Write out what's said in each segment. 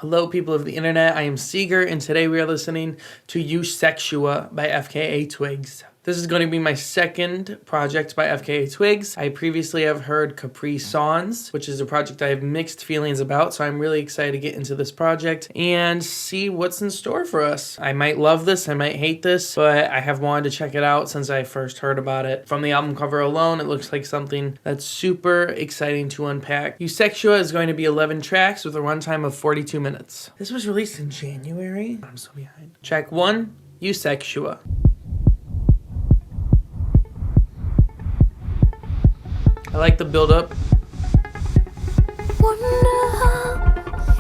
Hello, people of the internet. I am Seeger, and today we are listening to Eusexua by FKA Twigs. This is going to be my second project by FKA Twigs. I previously have heard Capri Songs, which is a project I have mixed feelings about, so I'm really excited to get into this project and see what's in store for us. I might love this, I might hate this, but I have wanted to check it out since I first heard about it. From the album cover alone, it looks like something that's super exciting to unpack. Eusexua is going to be 11 tracks with a runtime of 42 minutes. This was released in January. I'm so behind. Track 1, Eusexua. I like the build up. Wonder how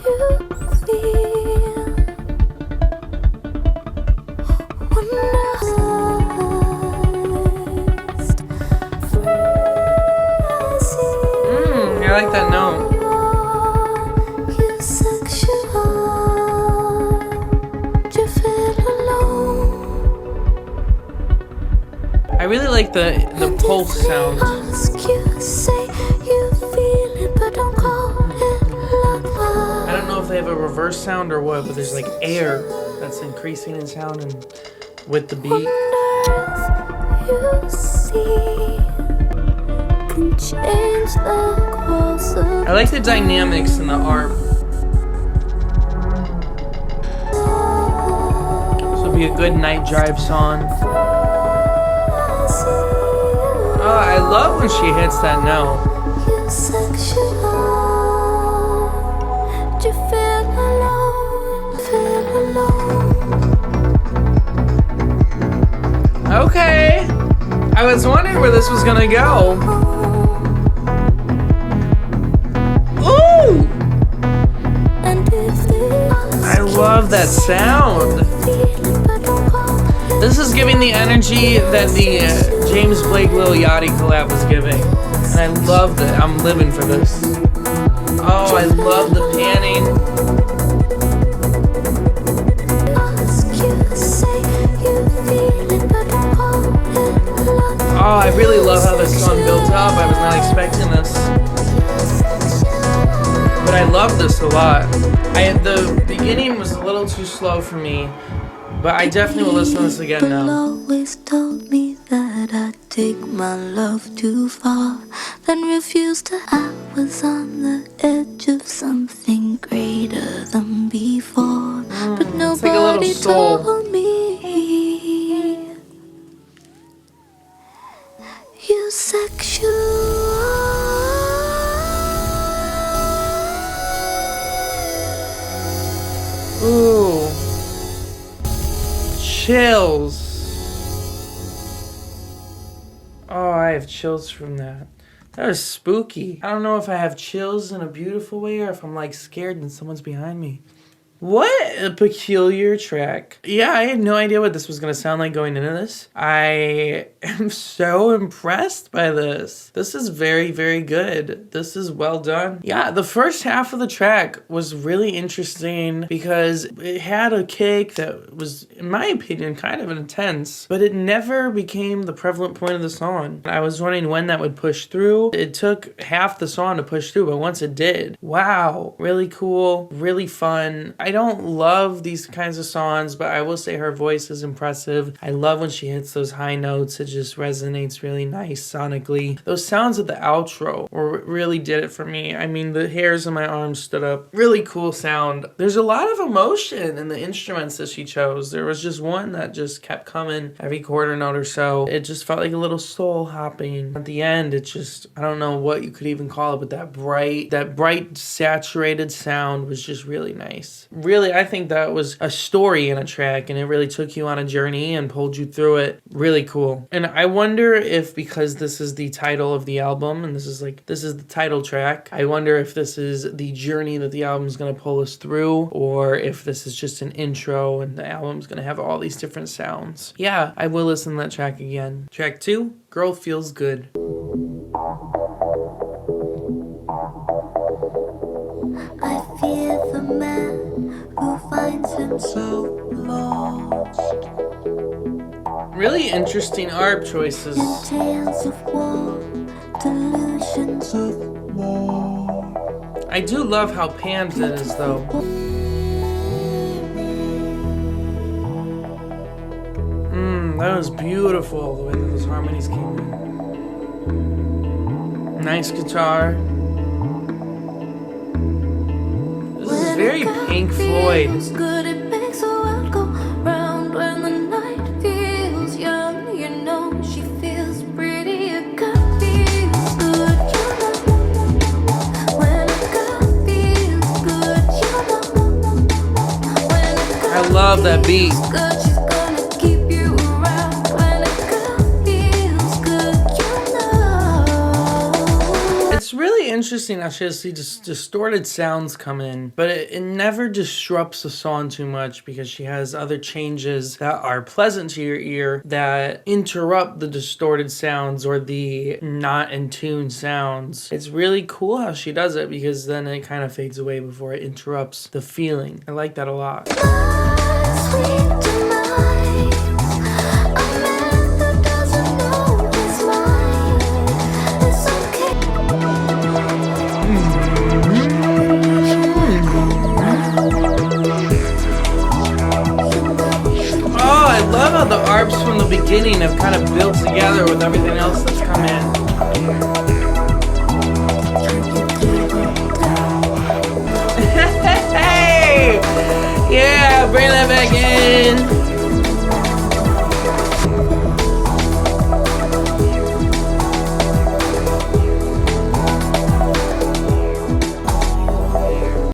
you feel. I like that note. I really like the pulse sound. I don't know if they have a reverse sound or what, but there's like air that's increasing in sound and with the beat. I like the dynamics in the arp. This will be a good night drive song. Oh, I love when she hits that note. Okay, I was wondering where this was gonna go. Ooh! I love that sound. This is giving the energy that the James Blake Lil Yachty collab was giving. And I loved it. I'm living for this. Oh, I love the panning. Oh, I really love how this song built up. I was not expecting this. But I love this a lot. The beginning was a little too slow for me. But I definitely will listen to this again now. Always told me that I'd take my love too far, then refused to. I was on the edge of something greater than before, but nobody like told me. Eusexua. Ooh. Chills. Oh, I have chills from that. That was spooky. I don't know if I have chills in a beautiful way or if I'm like scared and someone's behind me. What a peculiar track. Yeah, I had no idea what this was going to sound like going into this. I am so impressed by this. This is very, very good. This is well done. Yeah, the first half of the track was really interesting because it had a kick that was, in my opinion, kind of intense, but it never became the prevalent point of the song. I was wondering when that would push through. It took half the song to push through, but once it did, wow, really cool, really fun. I don't love these kinds of songs, but I will say her voice is impressive. I love when she hits those high notes. It just resonates really nice sonically. Those sounds at the outro really did it for me. I mean, the hairs on my arms stood up. Really cool sound. There's a lot of emotion in the instruments that she chose. There was just one that just kept coming every quarter note or so. It just felt like a little soul hopping. At the end, it just, I don't know what you could even call it, but that bright saturated sound was just really nice. Really, I think that was a story in a track, and it really took you on a journey and pulled you through it. Really cool. And I wonder if, because this is the title of the album, and this is the title track, I wonder if this is the journey that the album's gonna pull us through, or if this is just an intro and the album's gonna have all these different sounds. Yeah, I will listen to that track again. Track 2, Girl Feels Good. I fear the man who finds himself lost. Really interesting ARP choices. Tales of war, delusions of war. I do love how panned it is, though. That was beautiful, the way that those harmonies came in. Nice guitar. This is very Pink Floyd. Good, it makes the world go round when the night feels young. You know she feels pretty. A girl feels good, you know. When a girl feels good, you know. When a girl I love that beat. feels good, she's gonna keep you around. When a girl feels good, you know. It's really interesting how she has these distorted sounds come in, but it never disrupts the song too much because she has other changes that are pleasant to your ear that interrupt the distorted sounds or the not in tune sounds. It's really cool how she does it because then it kind of fades away before it interrupts the feeling. I like that a lot. Sweet tonight, a man who doesn't know his mind. It's okay. Oh, I love how the arps from the beginning have kind of built together with everything else that's come in. Hey! Yeah, bring that back in.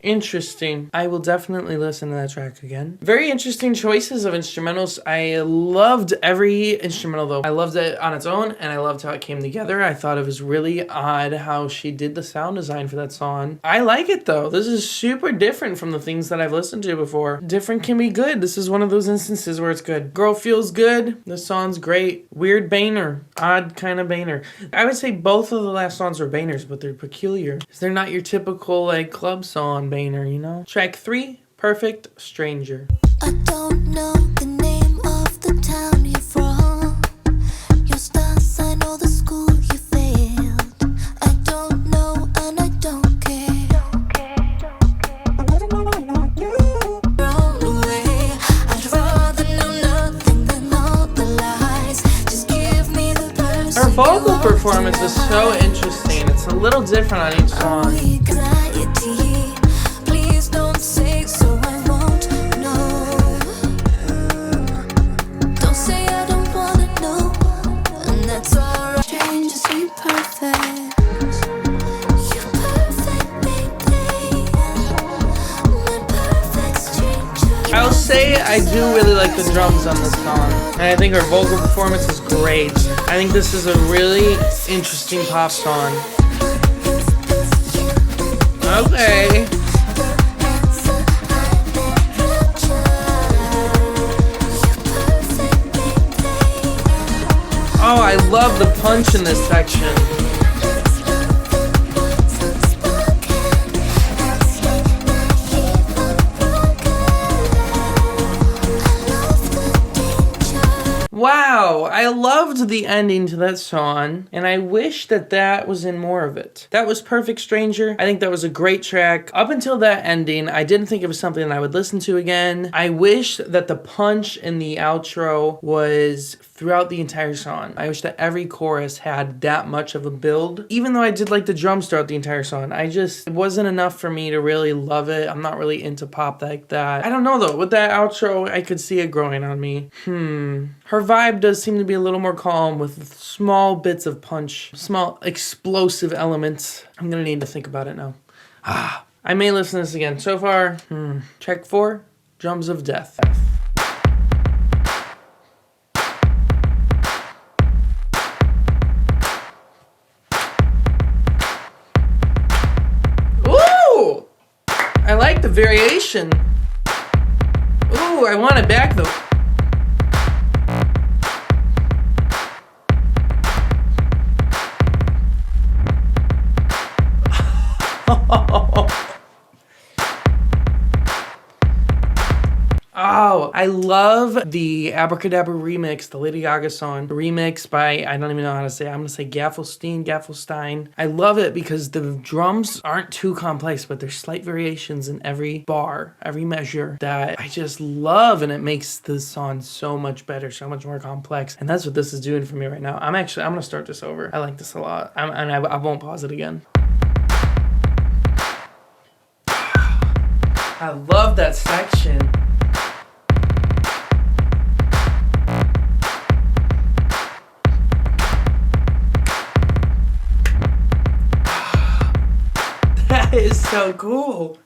Interesting. I will definitely listen to that track again. Very interesting choices of instrumentals. I loved every instrumental though. I loved it on its own and I loved how it came together. I thought it was really odd how she did the sound design for that song. I like it though. This is super different from the things that I've listened to before. Different can be good. This is one of those instances where it's good. Girl Feels Good. The song's great. Weird banger. Odd kind of banger. I would say both of the last songs are bangers, but they're peculiar. They're not your typical like club song banger, you know? Track 3, Perfect Stranger. I don't know the name of the town you're from. Your stars, I know the school you failed. I don't know and I don't care. Wrong way. I'd rather know nothing than all the lies. Just give me the person. Her vocal performance is so interesting. It's a little different on each song. Anxiety. Please don't say so I won't know. Don't say I don't wanna know. And that's alright. Strangers ain't perfect. You're perfect, baby. My perfect stranger. I'll say I do really like the drums on this song. And I think her vocal performance is great. I think this is a really interesting pop song. Okay. Oh, I love the punch in this section. Wow, I loved the ending to that song, and I wish that that was in more of it. That was Perfect Stranger. I think that was a great track. Up until that ending, I didn't think it was something that I would listen to again. I wish that the punch in the outro was throughout the entire song. I wish that every chorus had that much of a build. Even though I did like the drums throughout the entire song, it wasn't enough for me to really love it. I'm not really into pop like that. I don't know though, with that outro, I could see it growing on me. Her vibe does seem to be a little more calm with small bits of punch, small explosive elements. I'm gonna need to think about it now. I may listen to this again. So far, track 4, Drums of Death. Ooh! I like the variation. Ooh, I want it back though. Oh, I love the Abracadabra remix, the Lady Gaga song. The remix by, I don't even know how to say it. I'm going to say Gaffelstein. I love it because the drums aren't too complex, but there's slight variations in every bar, every measure that I just love, and it makes the song so much better, so much more complex. And that's what this is doing for me right now. I'm going to start this over. I like this a lot. And I won't pause it again. I love that section. That is so cool.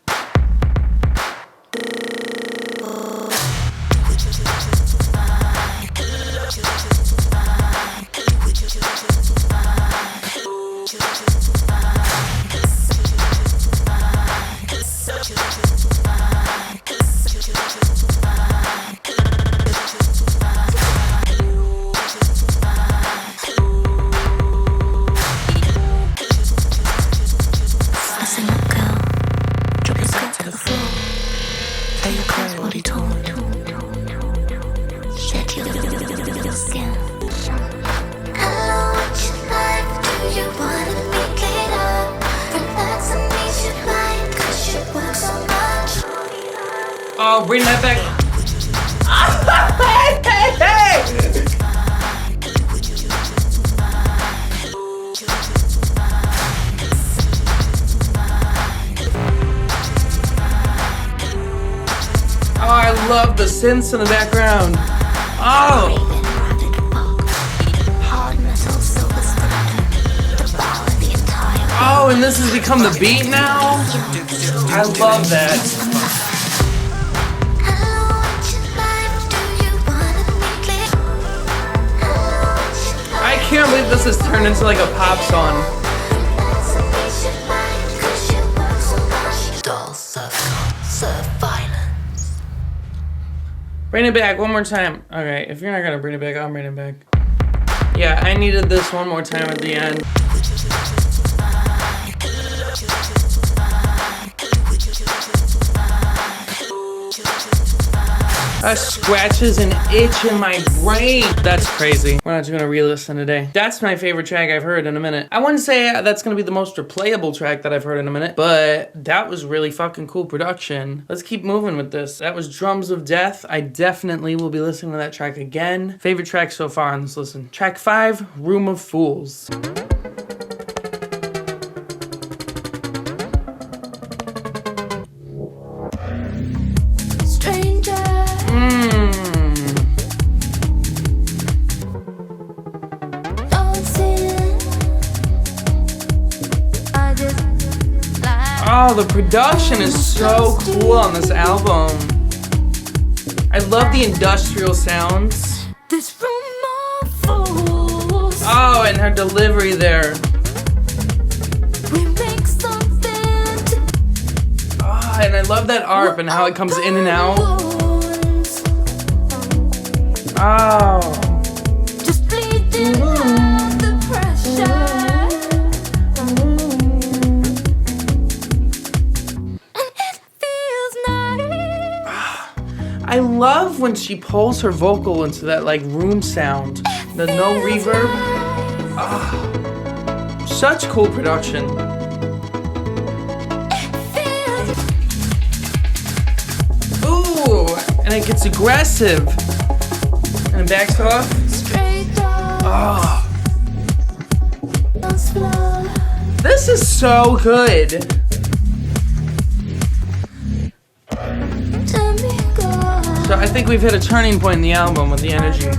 Oh, bring that back. Hey! Oh, I love the synths in the background. Oh! Oh, and this has become the beat now? I love that. I can't believe this has turned into like a pop song. Bring it back one more time. Okay, if you're not gonna bring it back, I'll bring it back. Yeah, I needed this one more time at the end. That scratches an itch in my brain. That's crazy. We're not gonna re-listen today. That's my favorite track I've heard in a minute. I wouldn't say that's gonna be the most replayable track that I've heard in a minute, but that was really fucking cool production. Let's keep moving with this. That was Drums of Death. I definitely will be listening to that track again. Favorite track so far on this listen. Track 5, Room of Fools. Oh, the production is so cool on this album. I love the industrial sounds. Oh, and her delivery there. Oh, and I love that ARP and how it comes in and out. Oh. I love when she pulls her vocal into that like room sound, the no reverb. Oh, such cool production. Ooh, and it gets aggressive and it backs off. Oh, this is so good. So I think we've hit a turning point in the album with the energy.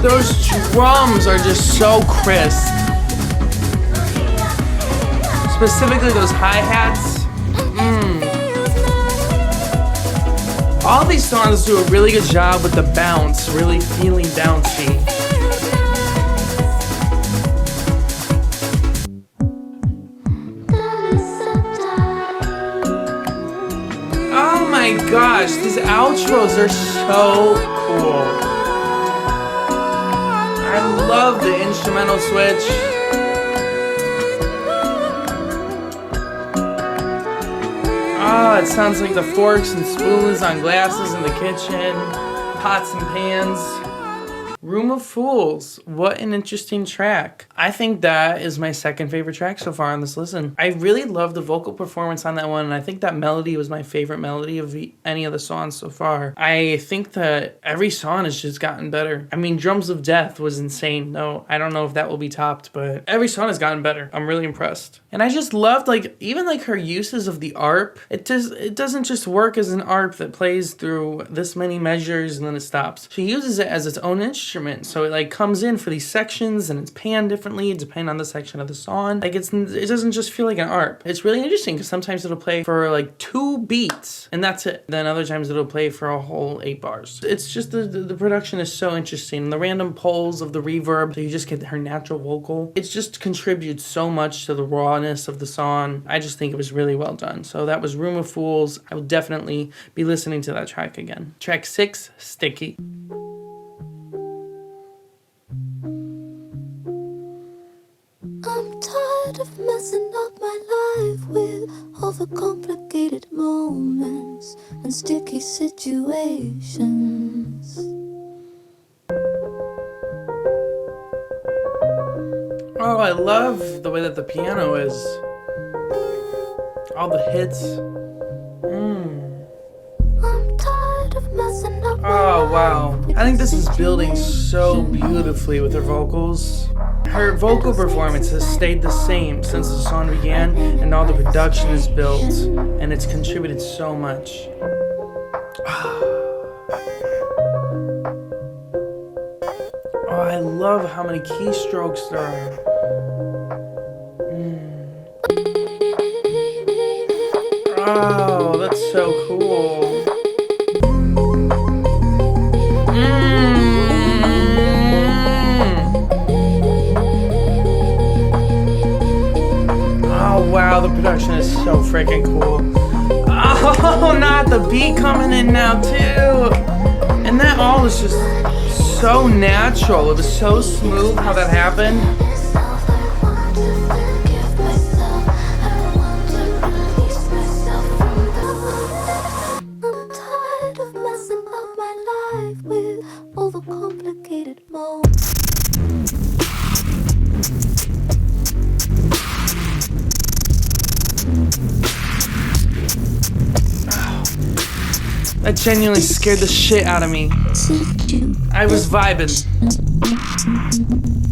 Those drums are just so crisp. Specifically those hi-hats. All these songs do a really good job with the bounce, really feeling bouncy. Oh my gosh, these outros are so cool. I love the instrumental switch. Oh, it sounds like the forks and spoons on glasses in the kitchen, pots and pans. Room of Fools. What an interesting track. I think that is my second favorite track so far on this listen. I really love the vocal performance on that one, and I think that melody was my favorite melody of any of the songs so far. I think that every song has just gotten better. I mean, Drums of Death was insane. No, I don't know if that will be topped, but every song has gotten better. I'm really impressed. And I just loved, like, even like her uses of the arp. It doesn't just work as an arp that plays through this many measures and then it stops. She uses it as its own instrument. So it like comes in for these sections and it's panned differently depending on the section of the song. Like it doesn't just feel like an arp. It's really interesting because sometimes it'll play for like 2 beats and that's it. Then other times it'll play for a whole 8 bars. It's just the production is so interesting. The random pulls of the reverb, so you just get her natural vocal. It just contributes so much to the rawness of the song. I just think it was really well done. So that was Room of Fools. I will definitely be listening to that track again. Track 6, Sticky. I'm tired of messing up my life with overcomplicated moments and sticky situations. Oh, I love the way that the piano is. All the hits. I'm tired of messing up. Oh, wow. I think this is building so beautifully with her vocals. Her vocal performance has stayed the same since the song began, and all the production is built, and it's contributed so much. Oh, I love how many keystrokes there are. Oh, that's so cool. Wow, the production is so freaking cool. Oh, not the beat coming in now too. And that all was just so natural. It was so smooth how that happened. I'm tired of messing up my life with overcomplicated moments. That genuinely scared the shit out of me. I was vibing.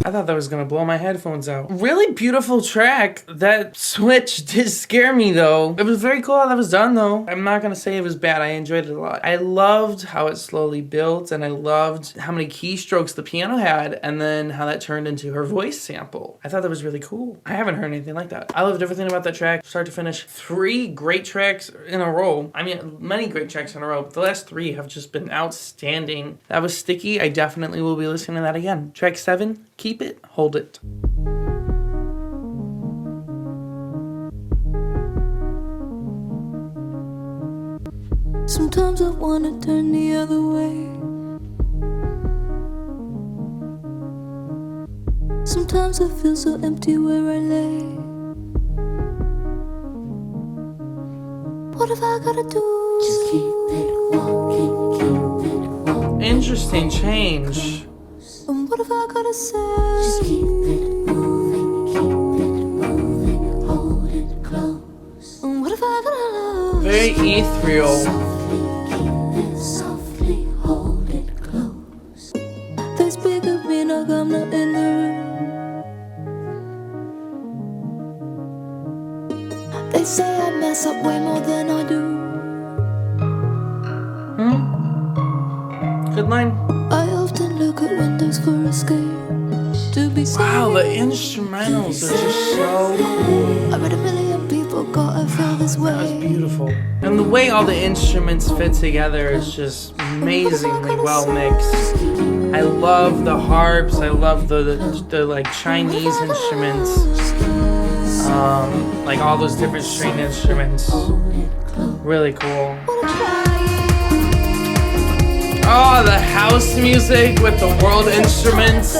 I thought that was gonna blow my headphones out. Really beautiful track. That switch did scare me though. It was very cool how that was done though. I'm not gonna say it was bad. I enjoyed it a lot. I loved how it slowly built, and I loved how many keystrokes the piano had, and then how that turned into her voice sample. I thought that was really cool. I haven't heard anything like that. I loved everything about that track, start to finish. 3 great tracks in a row. I mean, many great tracks in a row, but the last 3 have just been outstanding. That was Sticky. I definitely will be listening to that again. Track 7, Keep It, Hold It. Sometimes I wanna turn the other way. Sometimes I feel so empty where I lay. What have I gotta do? Just keep it walking, keep it walking. Interesting change. And what have I gotta say? Just keep it moving, hold it close. And what have I gotta love? Very ethereal. Softly hold it close. They speak of me like I'm not in the room. They say I mess up way more than I do. Good line. I often look at windows for escape. To be Wow, the instrumentals are just so cool. I read a million people gotta feel this way. That was beautiful. And the way all the instruments fit together is just amazingly well mixed. I love the harps. I love the like Chinese instruments. Like all those different string instruments. Really cool. Oh, the house music with the world instruments.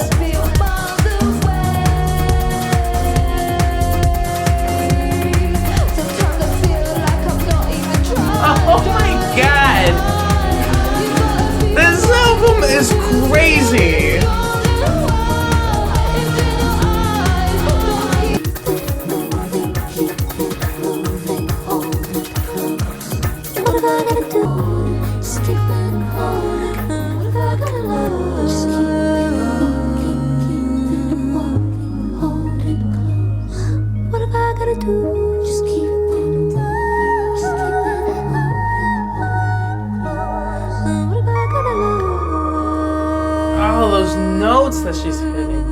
Oh my god! This album is crazy! All those notes that she's hitting.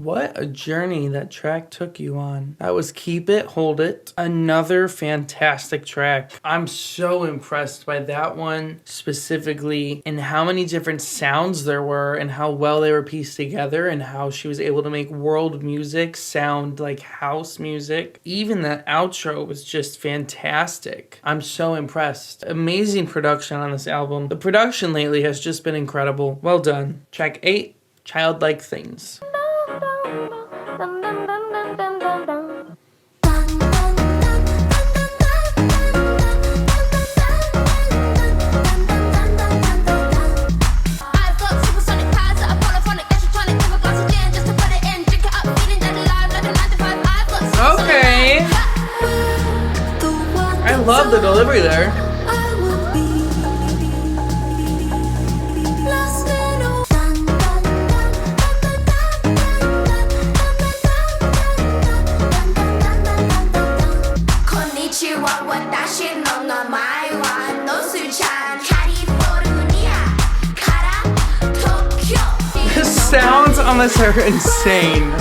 What a journey that track took you on. That was Keep It, Hold It. Another fantastic track. I'm so impressed by that one specifically, and how many different sounds there were and how well they were pieced together, and how she was able to make world music sound like house music. Even that outro was just fantastic. I'm so impressed. Amazing production on this album. The production lately has just been incredible. Well done. Track 8, Childlike Things. Okay. I love the delivery there. The sounds on this are insane.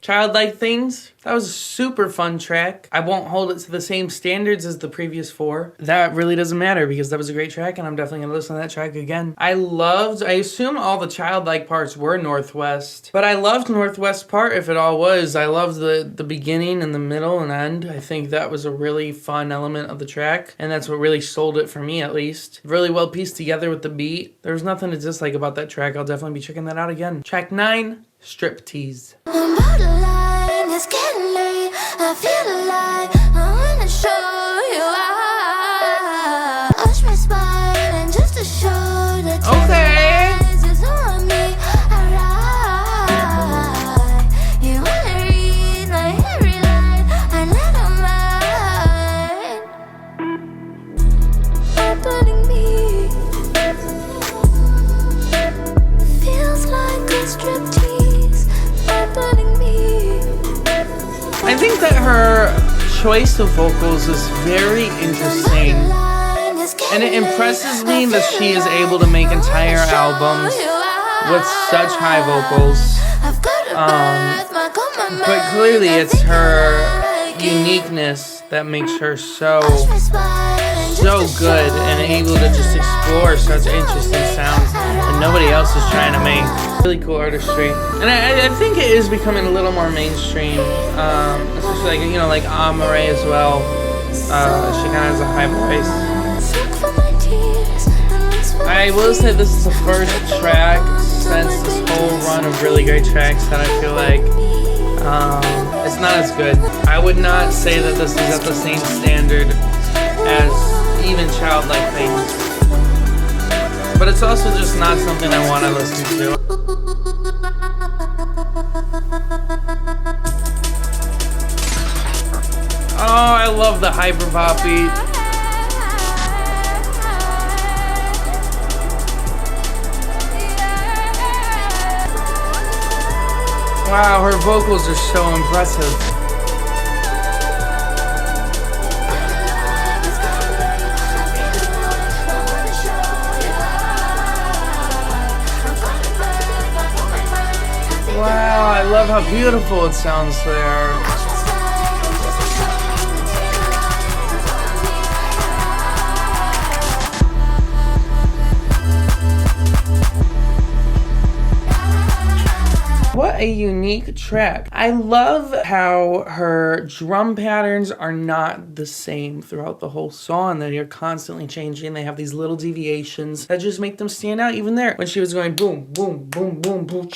Childlike Things, that was a super fun track. I won't hold it to the same standards as the previous 4. That really doesn't matter because that was a great track and I'm definitely gonna listen to that track again. I assume all the Childlike parts were Northwest, but I loved Northwest part if it all was. I loved the beginning and the middle and end. I think that was a really fun element of the track, and that's what really sold it for me at least. Really well pieced together with the beat. There was nothing to dislike about that track. I'll definitely be checking that out again. Track 9, Striptease. It's getting late, I feel alive, I wanna show you out. Touch my spine and just to show that eyes is on me, alright. You wanna read my every line, I let on mine. Opening me feels like a striptease, opening me. I think that her choice of vocals is very interesting, and it impresses me that she is able to make entire albums with such high vocals, but clearly it's her uniqueness that makes her so good and able to just explore such interesting sounds that nobody else is trying to make. Really cool artistry, and I think it is becoming a little more mainstream, especially like, you know, like Amare as well. She kind of has a high voice. I will say this is the first track since this whole run of really great tracks that I feel like it's not as good. I would not say that this is at the same standard as even Childlike Things, but it's also just not something I want to listen to. Oh, I love the hyperpop beat. Wow, her vocals are so impressive. Wow, I love how beautiful it sounds there. What a unique track. I love how her drum patterns are not the same throughout the whole song. They are constantly changing. They have these little deviations that just make them stand out. Even there, when she was going boom, boom, boom, boom, boom,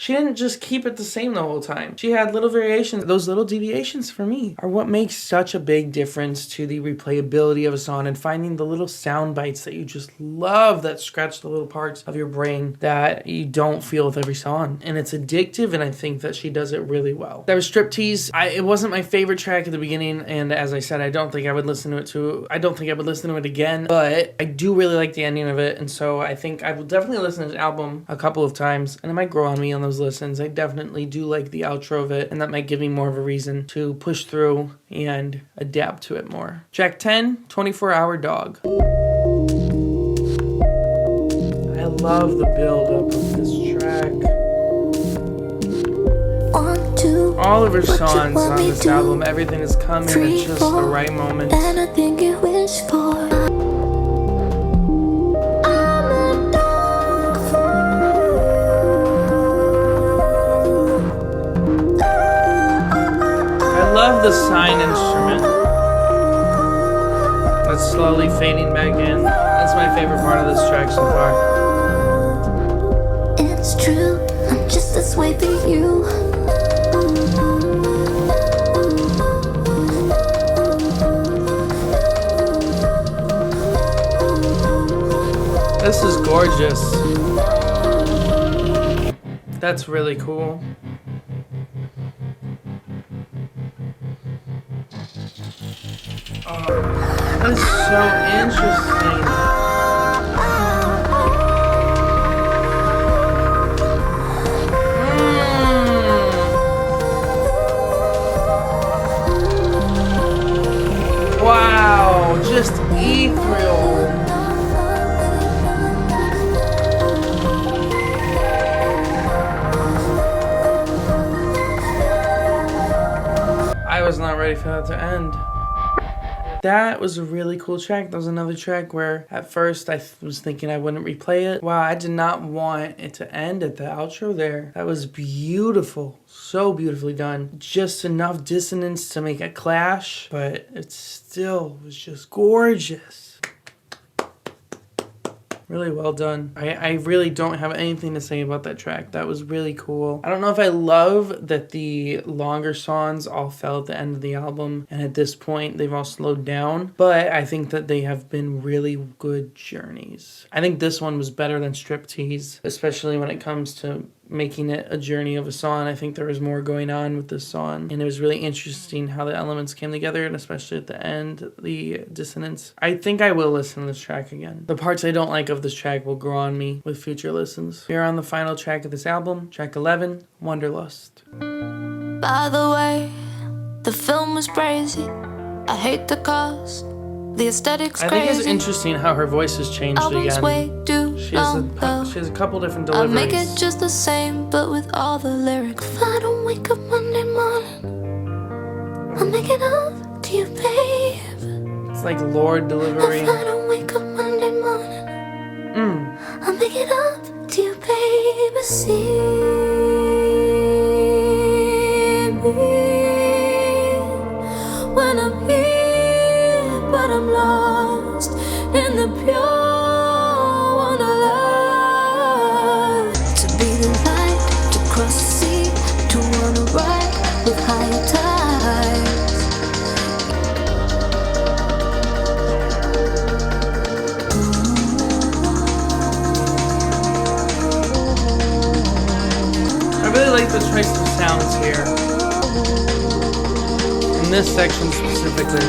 she didn't just keep it the same the whole time. She had little variations. Those little deviations, for me, are what makes such a big difference to the replayability of a song and finding the little sound bites that you just love that scratch the little parts of your brain that you don't feel with every song. And it's addictive, and I think that she does it really well. That was Striptease. It wasn't my favorite track at the beginning, and as I said, I don't think I would listen to it again, but I do really like the ending of it, and so I think I will definitely listen to this album a couple of times, and it might grow on me on those listens. I definitely do like the outro of it, and that might give me more of a reason to push through and adapt to it more. Track 10, 24-Hour Dog. I love the build-up of this track. All of her songs on this album, everything is coming at just the right moment. And I think you wish for. I love the sign instrument that's slowly fading back in. That's my favorite part of this track so far. It's true, I'm just this way for you. This is gorgeous. That's really cool. Oh, that is so interesting. Wow, just ethereal. I was not ready for that to end. That was a really cool track. That was another track where at first I was thinking I wouldn't replay it. Wow, I did not want it to end at the outro there. That was beautiful. So beautifully done. Just enough dissonance to make it clash, but it still was just gorgeous. Really well done. I really don't have anything to say about that track. That was really cool. I don't know if I love that the longer songs all fell at the end of the album, and at this point they've all slowed down, but I think that they have been really good journeys. I think this one was better than Striptease, especially when it comes to making it a journey of a song. I think there was more going on with this song, and it was really interesting how the elements came together, and especially at the end, the dissonance. I think I will listen to this track again. The parts I don't like of this track will grow on me with future listens. Here on the final track of this album, track 11, Wanderlust. By the way, the film was crazy. I hate the cost. The aesthetics I think it's interesting how her voice has changed again. She has a couple different deliveries. I'll make it just the same, but with all the lyrics. If I don't wake up Monday morning, I'll make it up to you, babe. It's like Lord delivery. If I don't wake up Monday morning, I'll make it up to you, baby. See me when I'm here, but I'm lost in the pure Wanderlust. To be the light, to cross the sea, to wanna ride with higher tides. I really like the choice of sounds here. In this section specifically.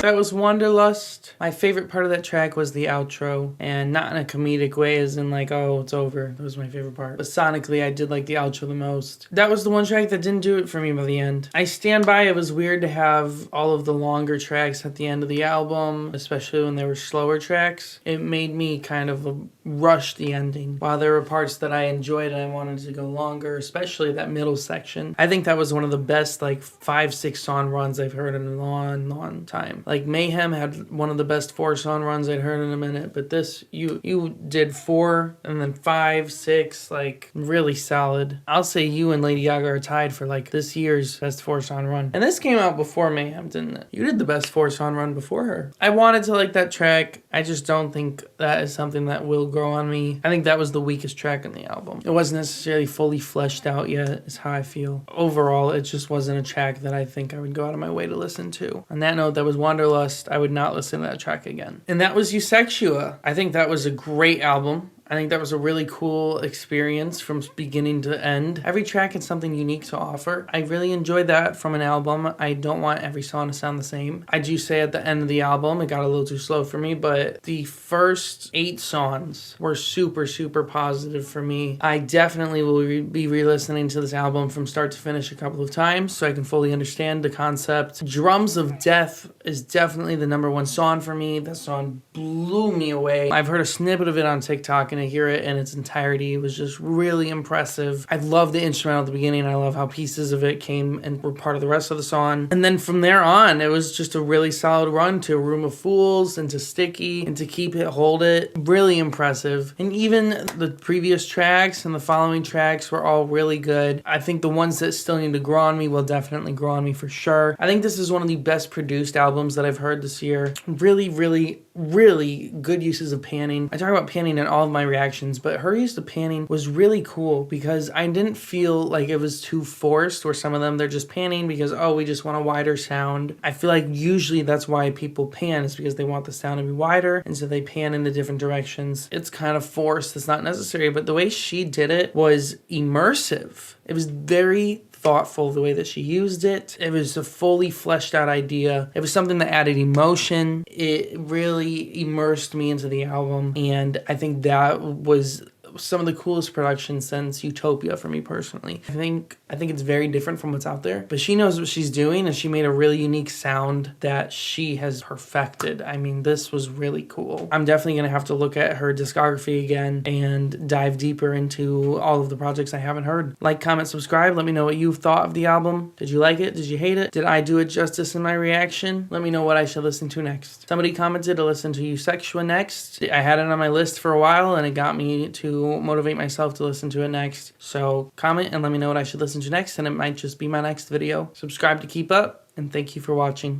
That was Wanderlust. My favorite part of that track was the outro, and not in a comedic way as in like, oh, it's over. That was my favorite part. But sonically, I did like the outro the most. That was the one track that didn't do it for me by the end. I stand by it was weird to have all of the longer tracks at the end of the album, especially when they were slower tracks. It made me kind of rush the ending. While there were parts that I enjoyed and I wanted to go longer, especially that middle section. I think that was one of the best like 5-6 song runs I've heard in a long, long time. Like Mayhem had one of the best 4-song runs I'd heard in a minute, but this, you did 4 and then 5, 6, like really solid. I'll say you and Lady Gaga are tied for like this year's best 4-song run. And this came out before Mayhem, didn't it? You did the best 4-song run before her. I wanted to like that track. I just don't think that is something that will grow on me. I think that was the weakest track in the album. It wasn't necessarily fully fleshed out yet, is how I feel. Overall, it just wasn't a track that I think I would go out of my way to listen to. On that note, that was Wanderlust. I would not listen to that track again. And that was Eusexua. I think that was a great album. I think that was a really cool experience from beginning to end. Every track had something unique to offer. I really enjoyed that from an album. I don't want every song to sound the same. I do say at the end of the album, it got a little too slow for me, but the first 8 songs were super, super positive for me. I definitely will be re-listening to this album from start to finish a couple of times so I can fully understand the concept. Drums of Death is definitely the #1 song for me. That song blew me away. I've heard a snippet of it on TikTok and to hear it in its entirety was just really impressive. I love the instrumental at the beginning. I love how pieces of it came and were part of the rest of the song. And then from there on, it was just a really solid run to A Room of Fools and to Sticky and to Keep It, Hold It. Really impressive. And even the previous tracks and the following tracks were all really good. I think the ones that still need to grow on me will definitely grow on me for sure. I think this is one of the best produced albums that I've heard this year. Really, really, really good uses of panning. I talk about panning in all of my reactions, but her use of panning was really cool because I didn't feel like it was too forced, where some of them they're just panning because, oh, we just want a wider sound. I feel like usually that's why people pan, is because they want the sound to be wider, and so they pan in the different directions. It's kind of forced. It's not necessary, but the way she did it was immersive. It was very thoughtful the way that she used it. It was a fully fleshed out idea. It was something that added emotion. It really immersed me into the album, and I think that was some of the coolest production since Utopia for me personally. I think it's very different from what's out there, but she knows what she's doing, and she made a really unique sound that she has perfected. I mean, this was really cool. I'm definitely gonna have to look at her discography again and dive deeper into all of the projects I haven't heard. Like, comment, subscribe. Let me know what you thought of the album. Did you like it? Did you hate it? Did I do it justice in my reaction? Let me know what I should listen to next. Somebody commented to listen to Eusexua next. I had it on my list for a while, and it got me to motivate myself to listen to it next. So comment and let me know what I should listen to next, and it might just be my next video. Subscribe to keep up, and thank you for watching.